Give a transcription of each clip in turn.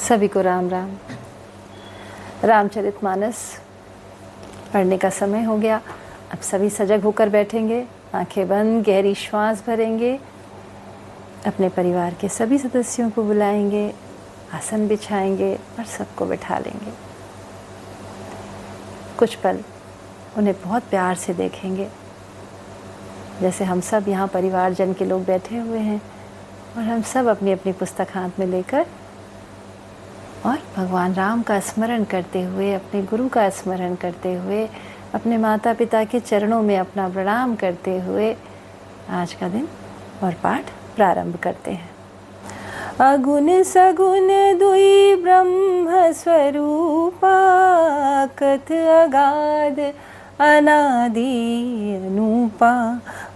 सभी को राम राम। रामचरितमानस पढ़ने का समय हो गया। अब सभी सजग होकर बैठेंगे, आंखें बंद, गहरी श्वास भरेंगे, अपने परिवार के सभी सदस्यों को बुलाएंगे, आसन बिछाएंगे और सबको बैठा लेंगे। कुछ पल उन्हें बहुत प्यार से देखेंगे, जैसे हम सब यहाँ परिवारजन के लोग बैठे हुए हैं और हम सब अपनी अपनी पुस्तक हाथ में लेकर और भगवान राम का स्मरण करते हुए, अपने गुरु का स्मरण करते हुए, अपने माता पिता के चरणों में अपना प्रणाम करते हुए आज का दिन और पाठ प्रारंभ करते हैं। अगुण सगुण दुई ब्रह्म स्वरूपा, कथ अगाध अनादि अनूपा,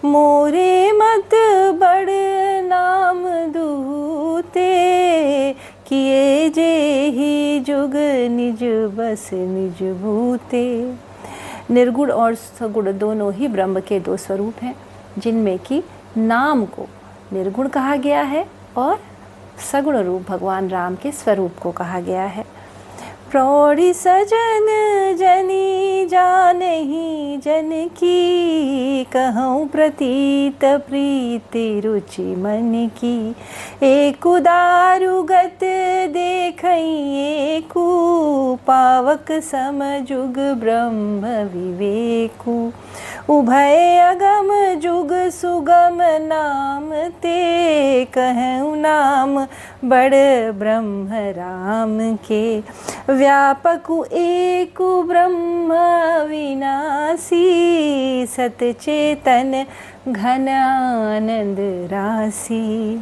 मोरे मत बड़ नाम दूते, किए जे ही जुग निज बस निज भूते। निर्गुण और सगुण दोनों ही ब्रह्म के दो स्वरूप हैं, जिनमें कि नाम को निर्गुण कहा गया है और सगुण रूप भगवान राम के स्वरूप को कहा गया है। प्रौढ़ी सजन जनी जानही जन की, कहूँ प्रतीत प्रीति रुचि मन की, एक दारुगत देखई एकू, पावक समजुग ब्रह्म विवेकु, उभय अगम जुग सुगम नाम ते, कहूँ नाम बड़ ब्रह्म राम के, व्यापकु एकु ब्रह्म विनाशी, सतचेतन घन आनंद राशि।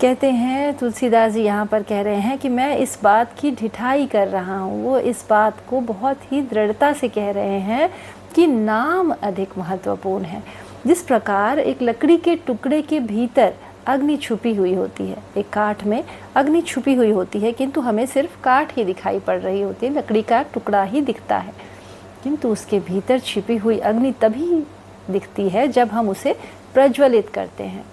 कहते हैं तुलसीदास जी यहाँ पर कह रहे हैं कि मैं इस बात की ढिठाई कर रहा हूँ। वो इस बात को बहुत ही दृढ़ता से कह रहे हैं कि नाम अधिक महत्वपूर्ण है। जिस प्रकार एक लकड़ी के टुकड़े के भीतर अग्नि छुपी हुई होती है, एक काठ में अग्नि छुपी हुई होती है, किंतु हमें सिर्फ काठ ही दिखाई पड़ रही होती है, लकड़ी का टुकड़ा ही दिखता है, किंतु उसके भीतर छिपी हुई अग्नि तभी दिखती है जब हम उसे प्रज्वलित करते हैं।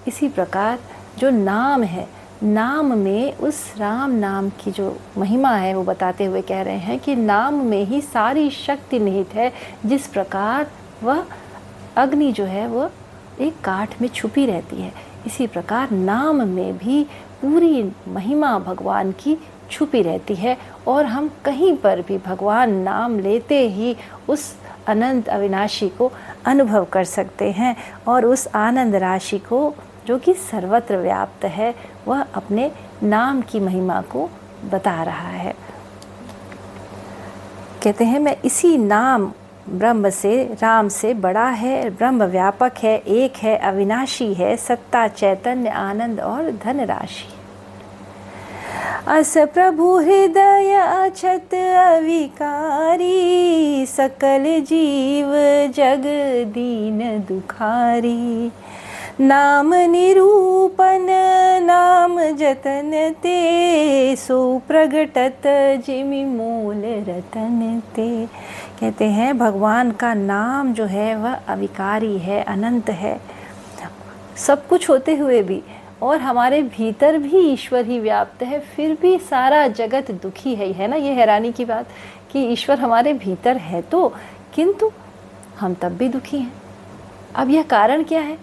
इसी प्रकार जो नाम है, नाम में उस राम नाम की जो महिमा है वो बताते हुए कह रहे हैं कि नाम में ही सारी शक्ति निहित है। जिस प्रकार वह अग्नि जो है वो एक काठ में छुपी रहती है, इसी प्रकार नाम में भी पूरी महिमा भगवान की छुपी रहती है और हम कहीं पर भी भगवान नाम लेते ही उस अनंत अविनाशी को अनुभव कर सकते हैं और उस आनंद राशि को जो कि सर्वत्र व्याप्त है, वह अपने नाम की महिमा को बता रहा है। कहते हैं मैं इसी नाम ब्रह्म से, राम से बड़ा है, ब्रह्म व्यापक है, एक है, अविनाशी है, सत्ता, चैतन्य, आनंद और धन राशि। अस प्रभु हृदय अछत अविकारी, सकल जीव जग दीन दुखारी, नाम निरूपन नाम जतन ते, सो प्रगटत जिमि मूल रतन ते। कहते हैं भगवान का नाम जो है वह अविकारी है, अनंत है, सब कुछ होते हुए भी, और हमारे भीतर भी ईश्वर ही व्याप्त है, फिर भी सारा जगत दुखी है ना। ये हैरानी की बात कि ईश्वर हमारे भीतर है तो, किंतु हम तब भी दुखी हैं। अब यह कारण क्या है?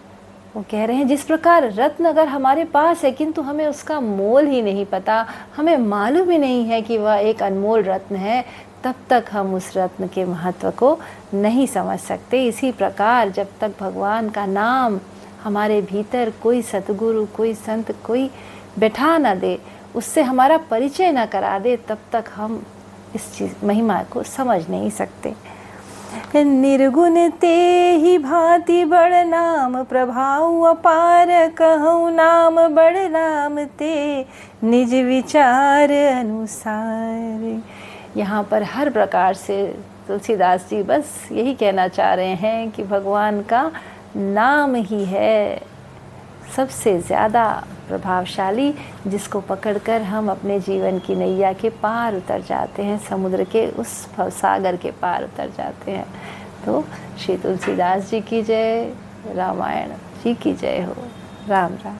वो कह रहे हैं जिस प्रकार रत्न अगर हमारे पास है किंतु हमें उसका मोल ही नहीं पता, हमें मालूम ही नहीं है कि वह एक अनमोल रत्न है, तब तक हम उस रत्न के महत्व को नहीं समझ सकते। इसी प्रकार जब तक भगवान का नाम हमारे भीतर कोई सतगुरु, कोई संत, कोई बैठा ना दे, उससे हमारा परिचय ना करा दे, तब तक हम इस चीज़ महिमा को समझ नहीं सकते। निर्गुण ते ही भांति बड़ नाम प्रभाव अपार, कहूँ नाम बड़ नाम ते, निज विचार अनुसार। यहाँ पर हर प्रकार से तुलसीदास जी बस यही कहना चाह रहे हैं कि भगवान का नाम ही है सबसे ज़्यादा प्रभावशाली, जिसको पकड़कर हम अपने जीवन की नैया के पार उतर जाते हैं, समुद्र के उस भवसागर के पार उतर जाते हैं। तो श्री तुलसीदास जी की जय, रामायण जी की जय हो। राम राम।